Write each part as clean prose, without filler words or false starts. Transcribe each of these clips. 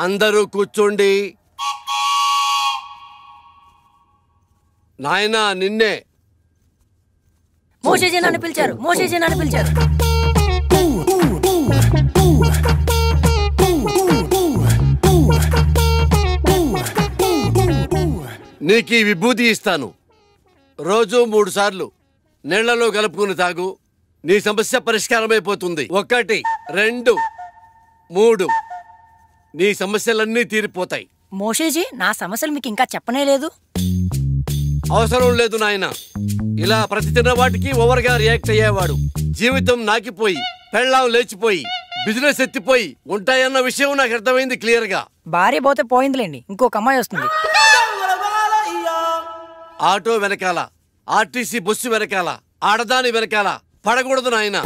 అందరూ కూర్చోండి. నాయనా నిన్నే. మోషేజీ నన్ను పిలిచారు. నీకు ఈ విభూతి ఇస్తాను. రోజు 3 సార్లు నీళ్లలో కలుపుకుని తాగు. నీ సమస్య పరిష్కారమైపోతుంది. 1 2 3 నీ సమస్యలన్నీ తీరిపోతాయి. మోషేజీ నా సమస్యలు మీకు ఇంకా చెప్పనే లేదు. అవసరం లేదు నాయన. ఇలా ప్రతి చిన్న వాటికి ఓవర్గా రియాక్ట్ అయ్యేవాడు జీవితం నాకిపోయి, పెళ్ళాం లేచిపోయి, బిజినెస్ ఎత్తిపోయి ఉంటాయన్న విషయం నాకు అర్థమైంది క్లియర్ గా. భార్య పోతే పోయిందిలేండి, ఇంకొక అమ్మాయి వస్తుంది. ఆటో వెనకాల, ఆర్టీసీ బస్సు వెనకాల, ఆడదాని వెనకాల పడకూడదు నాయన,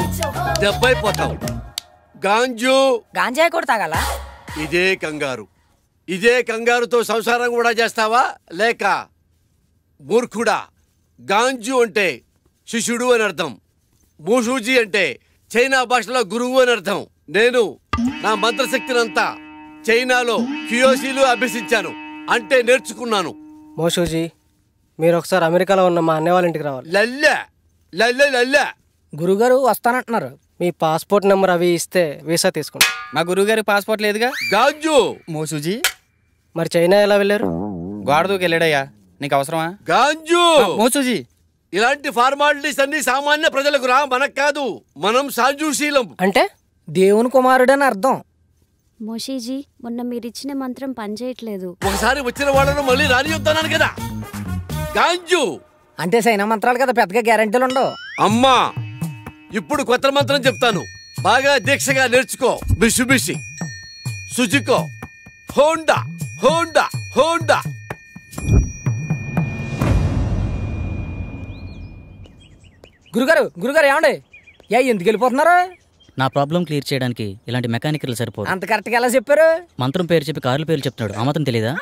దెబ్బైపోతావు. గాంజా కూడా తాగాల? ఇదే కంగారుతో సంసారం కూడా చేస్తావా? లేక మూర్ఖుడా? గాంజు అంటే శిష్యుడు అని అర్థం. మూషూజీ అంటే చైనా భాషలో గురువు అని అర్థం. నేను నా మంత్రశక్తినంతా చైనాలో క్యూయోసీలు అభ్యసించాను, అంటే నేర్చుకున్నాను. మోషూజీ మీరు ఒకసారి అమెరికాలో ఉన్న మా అన్నయ్య వాళ్ళ ఇంటికి రావాలి. లల్లె గురుగారు వస్తానంటున్నారు. మీ పాస్పోర్ట్ నెంబర్ అవి ఇస్తే వీసా తీసుకుంటాం. మా గురువుగారి పాస్పోర్ట్ లేదుగా. గాంజు మోషూజీ మరి చైనా ఎలా వెళ్ళారు? గోడదూకి వెళ్ళాడయ్యా, నీకు అవసరమా? గాంజు మోషూజీ ఇలాంటి ఫార్మాలిటీస్ అన్ని సామాన్య ప్రజలకు రా, మనకు కాదు. మనం సాజుశీలం అంటే దేవుని కుమారుడని అర్థం. మోషీజీ మొన్న మీరిచ్చిన మంత్రం పనిచేయట్లేదు. ఒకసారి వచ్చిన వాళ్ళను మళ్ళీ రానియొద్దాను కదా. గాంజు అంటే సైనా మంత్రాలు కదా, పెద్దగా గ్యారెంటీలు ఉండవు. అమ్మా ఇప్పుడు కొత్త మంత్రం చెప్తాను, బాగా దీక్షగా నేర్చుకో. బిషుబిషి సుజుకో హోండా హోండా హోండా. గురుగారు ఏమండి ఎందుకు వెళ్ళిపోతున్నారు? నా ప్రాబ్లం క్లియర్ చేయడానికి ఇలాంటి మెకానికల్ సరిపోదు. అంత కరెక్ట్గా ఎలా చెప్పారు? మంత్రం పేరు చెప్పి కార్ల పేర్లు చెప్తున్నాడు, ఆ మాత్రం తెలీదా?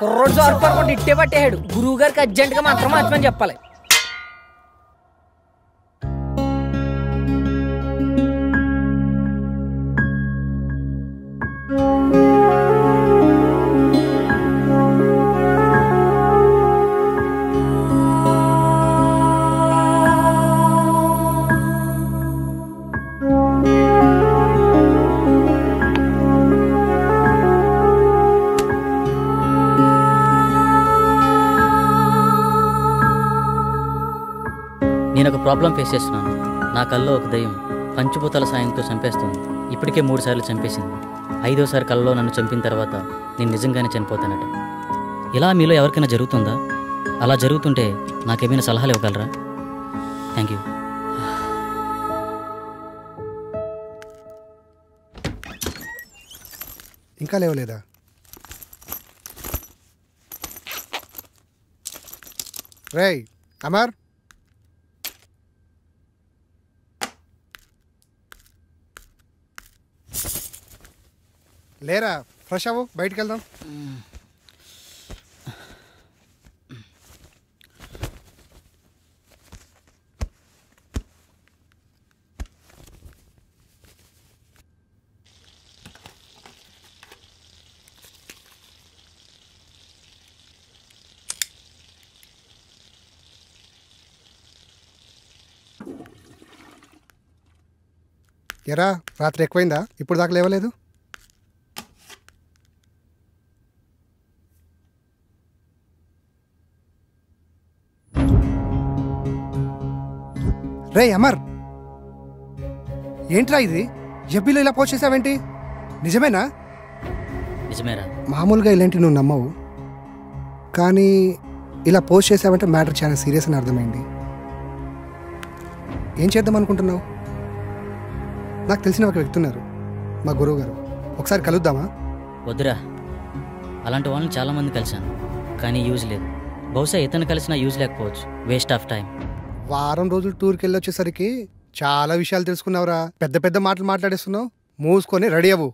కుర్రోడు సార్పడుకుంటే ఇట్టే పట్టేయాడు. గురువు గారికి అర్జెంటుగా మంత్రం మార్చమని చెప్పాలి. నేను ఒక ప్రాబ్లం ఫేస్ చేస్తున్నాను. నా కల్లో ఒక దయ్యం పంచభూతాల సాయంతో చంపేస్తుంది. ఇప్పటికే 3 సార్లు చంపేసింది. 5వసారి కల్లో నన్ను చంపిన తర్వాత నేను నిజంగానే చనిపోతానట. ఇలా మీలో ఎవరికైనా జరుగుతుందా? అలా జరుగుతుంటే నాకేమైనా సలహాలు ఇవ్వగలరా? Thank you. ఇంకా లేవలేదా? రేయ్ అమర్, లేరా, ఫ్రెష్ అవ్వు, బయటికి వెళ్దాం. ఎరా రాత్రి ఎక్కువైందా? ఇప్పుడు దాకా లేవలేదు? రే అమర్, ఏంట్రా ఇది? ఎబ్బీలో ఇలా పోస్ట్ చేసావేంటి? నిజమేనా? నిజమేరా. మామూలుగా ఇలాంటివి నువ్వు నమ్మవు, కానీ ఇలా పోస్ట్ చేసావంటే మ్యాటర్ చాలా సీరియస్ అని అర్థమైంది. ఏం చేద్దాం అనుకుంటున్నావు? నాకు తెలిసిన ఒక వ్యక్తి ఉన్నారు, మా గురువు గారు. ఒకసారి కలుద్దామా? వద్దురా, అలాంటి వాళ్ళని చాలామంది కలిశాను, కానీ యూజ్ లేదు. బహుశా ఇతను కలిసినా యూజ్ లేకపోవచ్చు. Waste of time. వారం రోజులు టూర్కి వెళ్ళి వచ్చేసరికి చాలా విషయాలు తెలుసుకున్నావురా. పెద్ద పెద్ద మాటలు మాట్లాడేస్తున్నావు. మూసుకొని రెడీ అవ్వు.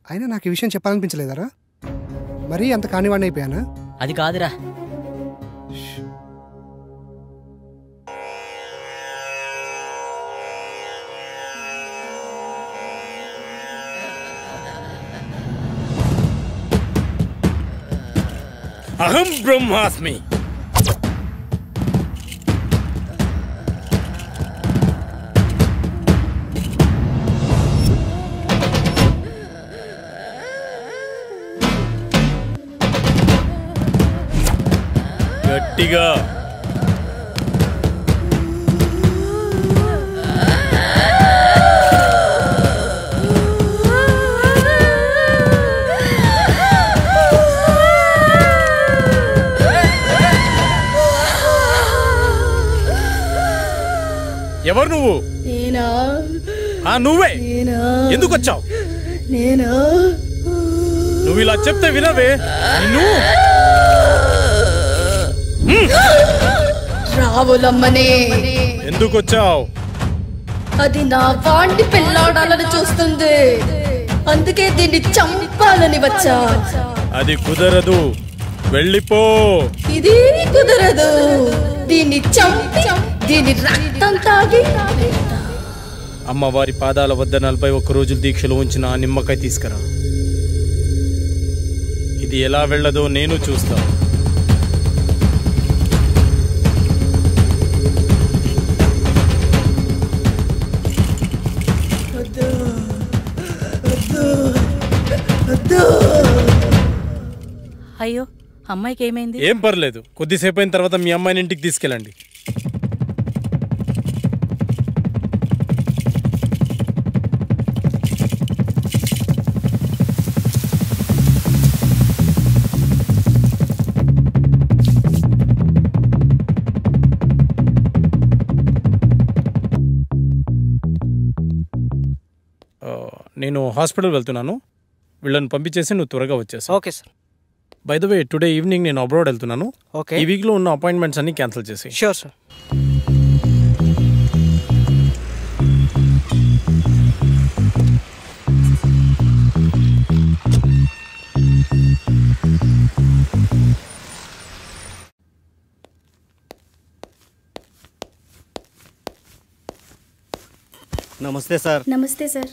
అయినా నాకు ఈ విషయం చెప్పాలనిపించలేదరా? మరీ అంత కానివాడిని అయిపోయానా? అది కాదురా. అహం బ్రహ్మాస్మి. గట్టిగా. ఎవరు నువ్వు? నేనా? నువ్వే. నేనా? ఎందుకు వచ్చావు? నేనా? నువ్వు ఇలా చెప్తే వినవే. నిన్ను రావులమ్మనే. ఎందుకు వచ్చావు? అది నా వాంటి పెళ్ళాడాలని చూస్తుంది, అందుకే దీన్ని చంపాలని వచ్చా. అది కుదరదు, వెళ్ళిపో. ఇది కుదరదు, దీన్ని చంపి దీని రక్తం తాగి. అమ్మవారి పాదాల వద్ద 41 రోజులు దీక్షలో ఉంచిన ఆ నిమ్మకాయ తీసుకురా. ఇది ఎలా వెళ్ళదో నేను చూస్తా. అయ్యో, అమ్మాయికి ఏమైంది? ఏం పర్లేదు, కొద్దిసేపు అయిన తర్వాత మీ అమ్మాయిని ఇంటికి తీసుకెళ్ళండి. నేను హాస్పిటల్ వెళ్తున్నాను, వీళ్ళని పంపించేసి నువ్వు త్వరగా వచ్చేసి. Okay sir. By the way, today evening నేను అబ్రాడ్ వెళ్తున్నాను. ఓకే. ఈ వీక్లో ఉన్న అపాయింట్మెంట్స్ అన్ని క్యాన్సిల్ చేసి. Sure sir. నమస్తే సార్. నమస్తే సార్.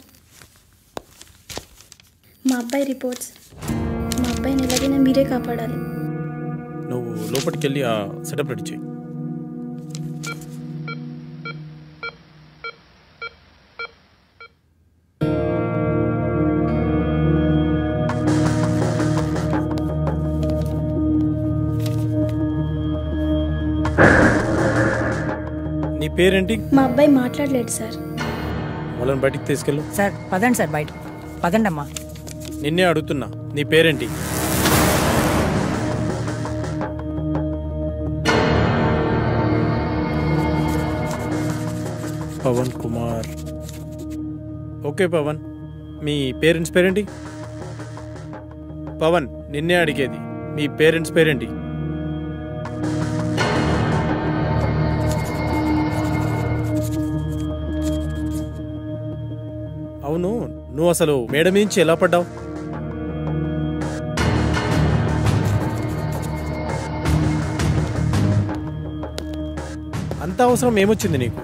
మా అబ్బాయి రిపోర్ట్స్. మా అబ్బాయిని ఎలాగైనా మీరే కాపాడాలి. నువ్వు లోపలికి వెళ్ళి ఆ సెటప్ రెడీ చేయి. నీ పేరేంటి? మా అబ్బాయి మాట్లాడలేడు సార్. వాళ్ళని బయటికి తీసుకెళ్ళు. సార్ పదండి సార్, బయట పదండి అమ్మా. నిన్నే అడుగుతున్నా, నీ పేరేంటి? పవన్ కుమార్. ఓకే పవన్, మీ పేరెంట్స్ పేరేంటి? పవన్, నిన్నే అడిగేది, మీ పేరెంట్స్ పేరేంటి? అవును, నువ్వు అసలు మేడ నుంచి ఎలా పడ్డావు? అంత అవసరం ఏమొచ్చింది నీకు?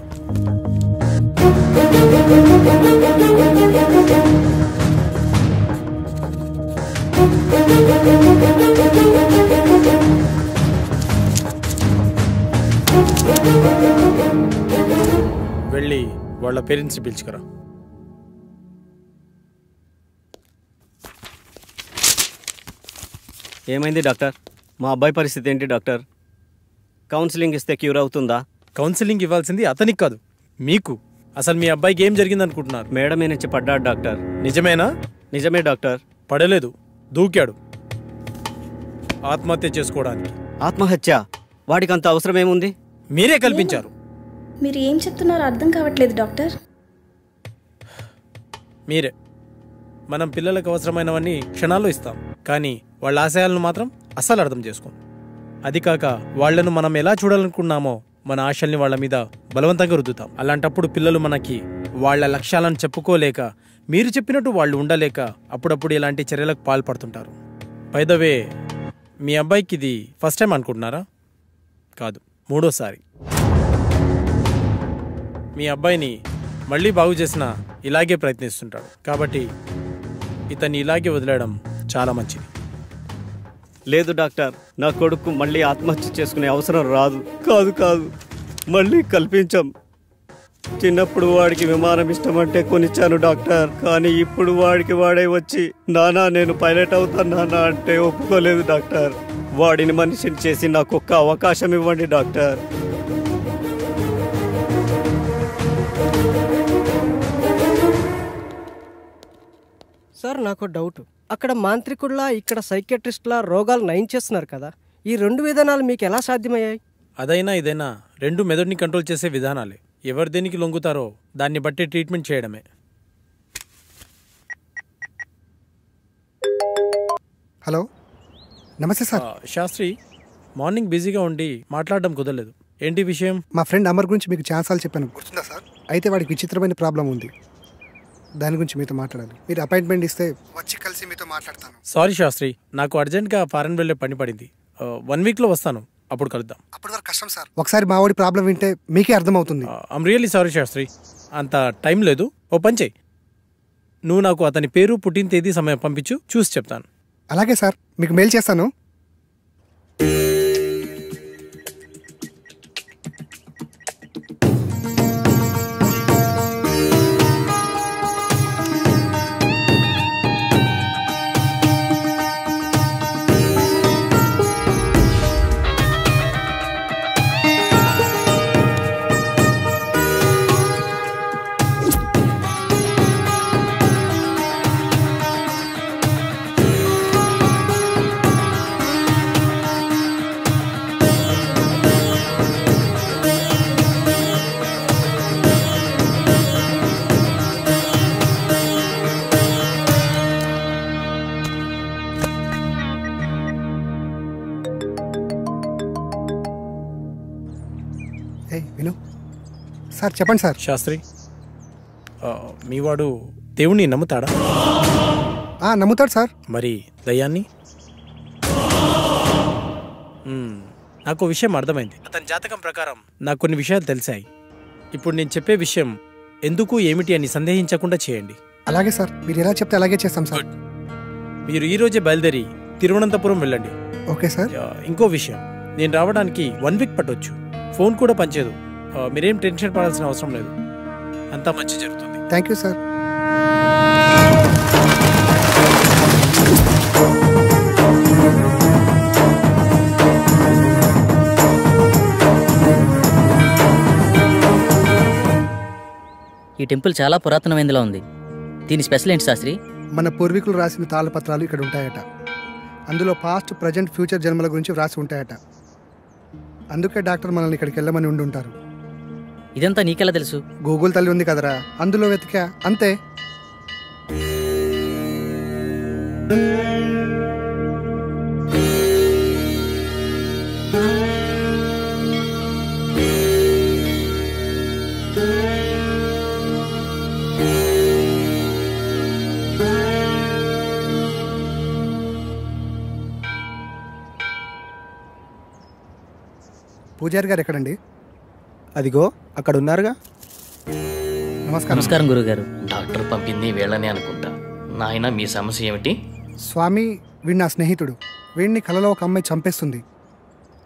వెళ్ళి వాళ్ళ పేరెంట్స్ పిలుచుకురా. ఏమైంది డాక్టర్? మా అబ్బాయి పరిస్థితి ఏంటి డాక్టర్? కౌన్సిలింగ్ ఇస్తే క్యూర్ అవుతుందా? కౌన్సిలింగ్ ఇవ్వాల్సింది అతనికి కాదు, మీకు. అసలు మీ అబ్బాయికి ఏం జరిగింది అనుకుంటున్నారు? మేడమే నుంచి పడ్డాడు డాక్టర్. నిజమేనా? నిజమే డాక్టర్. పడలేదు, దూకాడు ఆత్మహత్య చేసుకోవడానికి. ఆత్మహత్య? వాడికి అంత అవసరం ఏముంది? మీరే కల్పించారు. మీరు ఏం చెప్తున్నారో అర్థం కావట్లేదు డాక్టర్. మీరే. మనం పిల్లలకు అవసరమైనవన్నీ క్షణాల్లో ఇస్తాం, కానీ వాళ్ళ ఆశయాలను మాత్రం అస్సలు అర్థం చేసుకోం. అది కాక వాళ్లను మనం ఎలా చూడాలనుకున్నామో మన ఆశల్ని వాళ్ళ మీద బలవంతంగా రుద్దుతాం. అలాంటప్పుడు పిల్లలు మనకి వాళ్ళ లక్ష్యాలను చెప్పుకోలేక, మీరు చెప్పినట్టు వాళ్ళు ఉండలేక అప్పుడప్పుడు ఇలాంటి చర్యలకు పాల్పడుతుంటారు. బై ద వే, మీ అబ్బాయికి ఇది ఫస్ట్ టైం అనుకుంటున్నారా? కాదు, 3వ సారి. మీ అబ్బాయిని మళ్ళీ బాగు చేసినా ఇలాగే ప్రయత్నిస్తుంటాడు. కాబట్టి ఇతన్ని ఇలాగే వదిలేయడం చాలా మంచిది. లేదు డాక్టర్, నా కొడుకు మళ్ళీ ఆత్మహత్య చేసుకునే అవసరం రాదు. కాదు మళ్ళీ కల్పించాం. చిన్నప్పుడు వాడికి విమానం ఇష్టమంటే కొనిచ్చాను డాక్టర్. కానీ ఇప్పుడు వాడికి వాడే వచ్చి నానా నేను పైలట్ అవుతాను నానా అంటే ఒప్పుకోలేదు డాక్టర్. వాడిని మనిషిని చేసి నాకు ఒక్క అవకాశం ఇవ్వండి డాక్టర్. సార్ నాకు డౌట్, అక్కడ మాంత్రికుల్లా ఇక్కడ సైకియాట్రిస్ట్లా రోగాలు నయం చేస్తున్నారు కదా, ఈ 2 విధానాలు మీకు ఎలా సాధ్యమయ్యాయి? అదైనా ఇదైనా రెండు మెదడుని కంట్రోల్ చేసే విధానాలే. ఎవరు దేనికి లొంగుతారో దాన్ని బట్టి ట్రీట్మెంట్ చేయడమే. హలో, నమస్తే సార్. శాస్త్రి, మార్నింగ్ బిజీగా ఉండి మాట్లాడడం కుదరలేదు. ఏంటి విషయం? మా ఫ్రెండ్ అమర్ గురించి మీకు ఛాన్సాలు చెప్పాను, గుర్తుందా సార్? అయితే వాడికి విచిత్రమైన ప్రాబ్లం ఉంది, దాని గురించి మీతో మాట్లాడాలి. మీరు అపాయింట్మెంట్ ఇస్తే వచ్చి కలిసి మీతో మాట్లాడతాను. సారీ శాస్త్రి, నాకు అర్జెంట్గా ఫారెన్ వెళ్ళే పని పడింది. 1 వీక్లో వస్తాను, అప్పుడు కలుద్దాం. అప్పటి వరకు కష్టం సార్. ఒకసారి మా వాడి ప్రాబ్లం వింటే మీకే అర్థమవుతుంది. ఐమ్ రియల్లీ సారీ శాస్త్రి, అంత టైం లేదు. ఓ పని చెయ్యి, నువ్వు నాకు అతని పేరు, పుట్టిన తేదీ, సమయం పంపించు, చూసి చెప్తాను. అలాగే సార్, మీకు మెయిల్ చేస్తాను. విను సార్, చెప్పండి సార్. శాస్త్రి, మీ వాడు దేవుణ్ణి నమ్ముతాడా? నమ్ముతాడు సార్. మరి దయ్యాన్ని? నాకు విషయం అర్థమైంది. అతని జాతకం ప్రకారం నాకు కొన్ని విషయాలు తెలిసాయి. ఇప్పుడు నేను చెప్పే విషయం ఎందుకు ఏమిటి అని సందేహించకుండా చేయండి. అలాగే సార్, మీరు ఎలా చెప్తే అలాగే చేస్తాం సార్. మీరు ఈ రోజే బయలుదేరి తిరువనంతపురం వెళ్ళండి. Okay sir. ఇంకో విషయం, నేను రావడానికి 1 వీక్ పట్టొచ్చు. ఫోన్ కూడా పనిచేయదు. మీరేం టెన్షన్ పడాల్సిన అవసరం లేదు, అంతా మంచి జరుగుతుంది. Thank you sir. ఈ టెంపుల్ చాలా పురాతనమైనదిలా ఉంది. దీని స్పెషల్ ఏంటి శాస్త్రి? మన పూర్వీకులు రాసిన తాళపత్రాలు ఇక్కడ ఉంటాయట. అందులో పాస్ట్, ప్రజెంట్, ఫ్యూచర్ జన్మల గురించి వ్రాసి ఉంటాయట. అందుకే డాక్టర్ మనల్ని ఇక్కడికి వెళ్ళమని ఉండి ఉంటారు. ఇదంతా నీకెలా తెలుసు? గూగుల్ తల్లి ఉంది కదరా, అందులో వెతికా అంతే. పూజారి గారు ఎక్కడండి? అదిగో అక్కడ ఉన్నారుగా. నమస్కారం. నమస్కారం గురుగారు. డాక్టర్ పంపింది వేళనే అనుకుంటా. నాయన, మీ సమస్య ఏమిటి? స్వామి, వీడు నా స్నేహితుడు. వీడిని కలలో ఒక అమ్మాయి చంపేస్తుంది,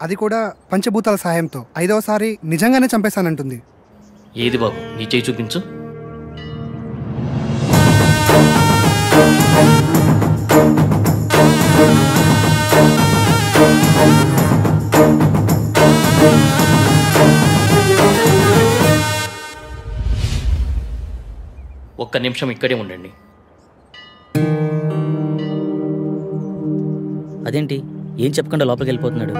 అది కూడా పంచభూతాల సహాయంతో. 5వసారి నిజంగానే చంపేశానంటుంది. ఏది బాబు, నీ చేయి చూపించు. ఒక్క నిమిషం ఇక్కడే ఉండండి. అదేంటి, ఏం చెప్పకుండా లోపలికి వెళ్ళిపోతున్నాడు?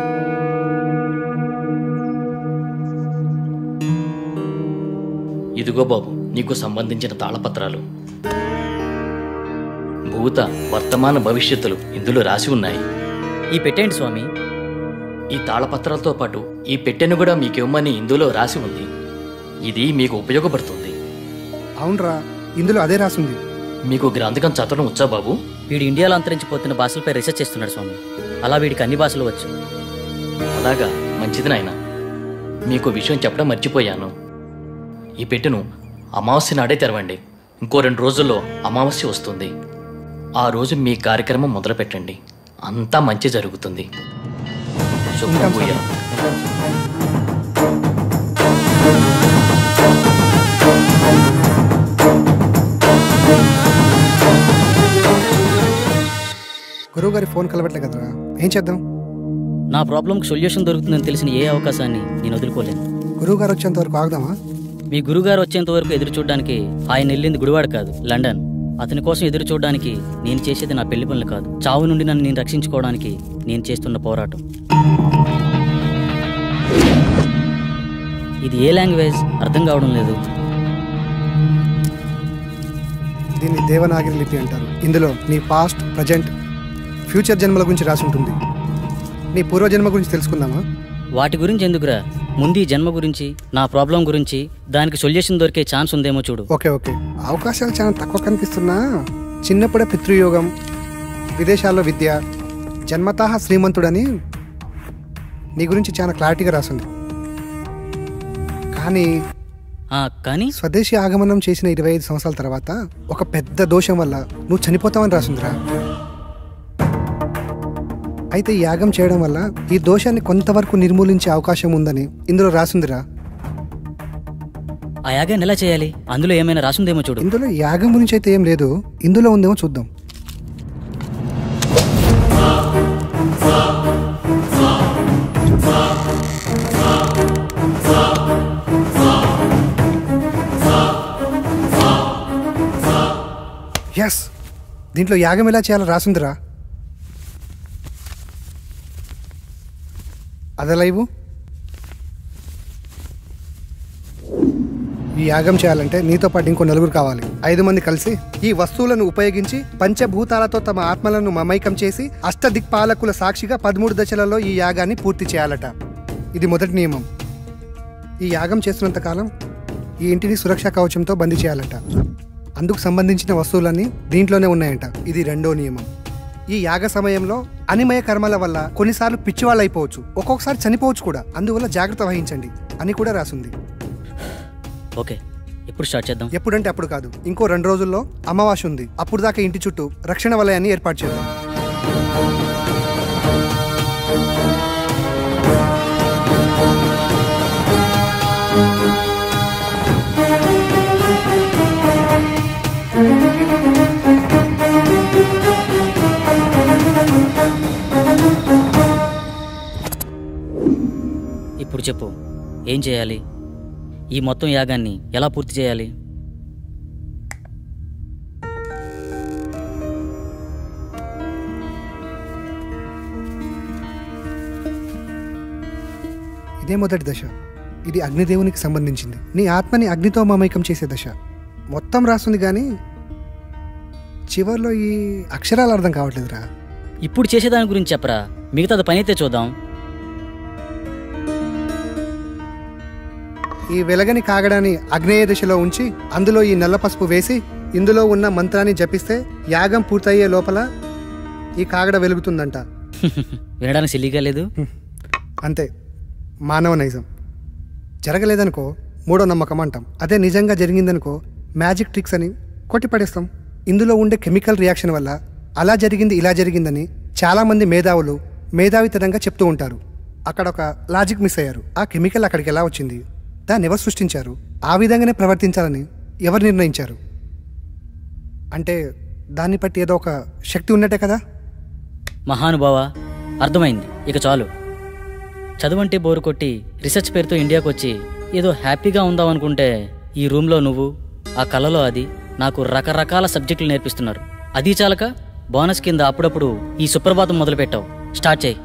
ఇదిగో బాబు, నీకు సంబంధించిన తాళపత్రాలు. భూత, వర్తమాన, భవిష్యత్తులు ఇందులో రాసి ఉన్నాయి. ఈ పెట్టేంటి స్వామి? ఈ తాళపత్రాలతో పాటు ఈ పెట్టెను కూడా మీకివ్వమని ఇందులో రాసి ఉంది. ఇది మీకు ఉపయోగపడుతుంది. అవునరా, ఇందులో అదే రాసింది. మీకు గ్రంథకం చదవడం వచ్చా బాబు? వీడు ఇండియాలో అంతరించిపోతున్న భాషలపై రీసెర్చ్ చేస్తున్నాడు స్వామి. అలా వీడికి అన్ని భాషలు వచ్చు. అలాగా, మంచిది నాయన. మీకు విషయం చెప్పడం మర్చిపోయాను. ఈ పెట్టెను అమావాస్య నాడే తెరవండి. ఇంకో 2 రోజుల్లో అమావాస్య వస్తుంది. ఆ రోజు మీ కార్యక్రమం మొదలు పెట్టండి. అంతా మంచి జరుగుతుంది. శుభం భూయా. గురువు గారి ఫోన్ కలవట్లే కదరా, ఏం చేద్దాం? నా ప్రాబ్లంకి సొల్యూషన్ దొరుకుతుందని తెలిసిన ఏ అవకాశాన్ని నేను వదులుకోలేను. గురువు గారు వచ్చేంత వరకు ఆగుదామా? మీ గురుగారు వచ్చేంత వరకు ఎదురు చూడడానికి ఆయన వెళ్ళింది గుడివాడ కాదు, లండన్. అతని కోసం ఎదురు చూడడానికి నేను చేసేది నా పెళ్లి పనులు కాదు, చావు నుండి నన్ను నేను రక్షించుకోవడానికి నేను చేస్తున్న పోరాటం. ఇది ఏ లాంగ్వేజ్ అర్థం కావడం లేదు. దీన్ని దేవనాగరి లిపి అంటారు. ఇందులో నీ పాస్ట్, ప్రజెంట్, ఫ్యూచర్ జన్మల గురించి రాసి ఉంటుంది. నీ పూర్వజన్మ గురించి తెలుసుకుందామా? వాటి గురించి ఎందుకురా, ముందు ఈ జన్మ గురించి, నా ప్రాబ్లం గురించి, దానికి సొల్యూషన్ దొరికే ఛాన్స్ ఉందేమో చూడు. ఓకే ఓకే, అవకాశాలు చాలా తక్కువ కనిపిస్తున్నా చిన్నప్పుడే పితృయోగం, విదేశాల్లో విద్య, జన్మతః శ్రీమంతుడని నీ గురించి చాలా క్లారిటీగా రాసింది. కానీ స్వదేశీ ఆగమనం చేసిన 25 సంవత్సరాల తర్వాత ఒక పెద్ద దోషం వల్ల నువ్వు చనిపోతావని రాసిందిరా. అయితే ఈ యాగం చేయడం వల్ల ఈ దోషాన్ని కొంతవరకు నిర్మూలించే అవకాశం ఉందని ఇందులో రాసిందిరా. ఆ యాగాన్ని ఎలా చేయాలి? అందులో ఏమైనా రాసిందేమో చూడు. ఇందులో యాగం గురించి అయితే ఏం లేదు, ఇందులో ఉందేమో చూద్దాం. ఎస్, దీంట్లో యాగం ఎలా చేయాలో రాసిందిరా. అదే లైవ్. ఈ యాగం చేయాలంటే నీతో పాటు ఇంకో 4 కావాలి. 5 మంది కలిసి ఈ వస్తువులను ఉపయోగించి పంచభూతాలతో తమ ఆత్మలను మమైకం చేసి అష్టదిక్పాలకుల సాక్షిగా 13 దశలలో ఈ యాగాన్ని పూర్తి చేయాలట. ఇది మొదటి నియమం. ఈ యాగం చేస్తున్నంత కాలం ఈ ఇంటిని సురక్షా కవచంతో బందీ చేయాలట. అందుకు సంబంధించిన వస్తువులన్నీ దీంట్లోనే ఉన్నాయంట. ఇది రెండో నియమం. ఈ యాగ సమయంలో అనిమయ కర్మల వల్ల కొన్నిసార్లు పిచ్చివాళ్ళు అయిపోవచ్చు, ఒక్కొక్కసారి చనిపోవచ్చు కూడా. అందువల్ల జాగ్రత్త వహించండి అని కూడా రాసింది. ఓకే, ఎప్పుడు స్టార్ట్ చేద్దాం? ఎప్పుడంటే అప్పుడు కాదు, ఇంకో 2 రోజుల్లో అమావాస్య ఉంది. అప్పుడు దాకా ఇంటి చుట్టూ రక్షణ వలయాన్ని ఏర్పాటు చేద్దాం. ఇప్పుడు చెప్పు, ఏం చేయాలి? ఈ మొత్తం యాగాన్ని ఎలా పూర్తి చేయాలి? ఇదే మొదటి దశ. ఇది అగ్నిదేవునికి సంబంధించింది. నీ ఆత్మని అగ్నితో మమైకం చేసే దశ. మొత్తం రాస్తుంది కానీ చివర్లో ఈ అక్షరాలు అర్థం కావట్లేదురా. ఇప్పుడు చేసేదాని గురించి చెప్పరా, మిగతాది పని అయితే చూద్దాం. ఈ వెలగని కాగడాన్ని అగ్నేయ దిశలో ఉంచి అందులో ఈ నల్ల పసుపు వేసి ఇందులో ఉన్న మంత్రాన్ని జపిస్తే యాగం పూర్తయ్యే లోపల ఈ కాగడ వెలుగుతుందంట. వినడానికి సిల్లిగా లేదు. అంతే, మానవ నైజం. జరగలేదనుకో మూడో నమ్మకం అంటాం. అదే నిజంగా జరిగిందనుకో మ్యాజిక్ ట్రిక్స్ అని కొట్టిపడేస్తాం. ఇందులో ఉండే కెమికల్ రియాక్షన్ వల్ల అలా జరిగింది ఇలా జరిగిందని చాలామంది మేధావులు మేధావితనంగా చెప్తూ ఉంటారు. అక్కడ ఒక లాజిక్ మిస్ అయ్యారు. ఆ కెమికల్ అక్కడికి ఎలా వచ్చింది, దాన్ని ఎవరు సృష్టించారు, ఆ విధంగానే ప్రవర్తించాలని ఎవరు నిర్ణయించారు? అంటే దాన్ని బట్టి ఏదో ఒక శక్తి ఉన్నట్టే కదా. మహానుభావ, అర్థమైంది, ఇక చాలు. చదువంటే బోరు కొట్టి రీసెర్చ్ పేరుతో ఇండియాకు వచ్చి ఏదో హ్యాపీగా ఉందామనుకుంటే ఈ రూమ్లో నువ్వు, ఆ కళలో అది, నాకు రకరకాల సబ్జెక్టులు నేర్పిస్తున్నారు. అది చాలక బోనస్ కింద అప్పుడప్పుడు ఈ సుప్రభాతం మొదలుపెట్టావు. స్టార్ట్ చేయి.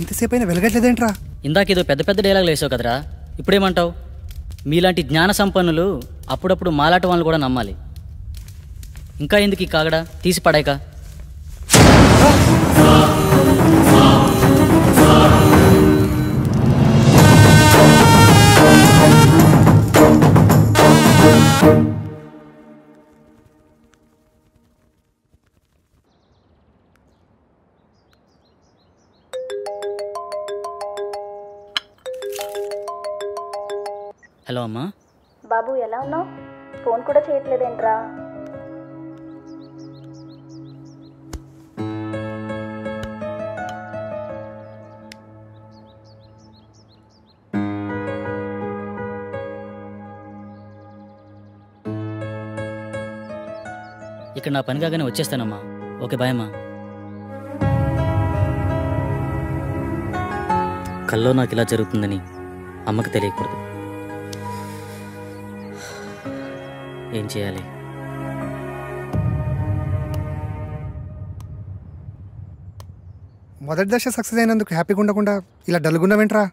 ఇంతసేపు అయినా వెలగట్లేదేంట్రా? ఇందాకేదో పెద్ద పెద్ద డైలాగులు వేసావు కదరా, ఇప్పుడేమంటావు? మీలాంటి జ్ఞాన సంపన్నులు అప్పుడప్పుడు మాలాట వాళ్ళని కూడా నమ్మాలి. ఇంకా ఎందుకు ఈ కాగడా, తీసి పడాయిక. హలో అమ్మా. బాబు ఎలా ఉన్నావు? ఫోన్ కూడా చేయట్లేదేంట్రా? ఇక్కడ నా పని కాగానే వచ్చేస్తానమ్మా. ఓకే బాయ్ అమ్మా. కల్లో నాకు ఇలా జరుగుతుందని అమ్మకి తెలియకూడదు. ఏం చేయాలి? మొదటి దశ సక్సెస్ అయినందుకు హ్యాపీగా ఉండకుండా ఇలా డల్గున్నావేంట్రా?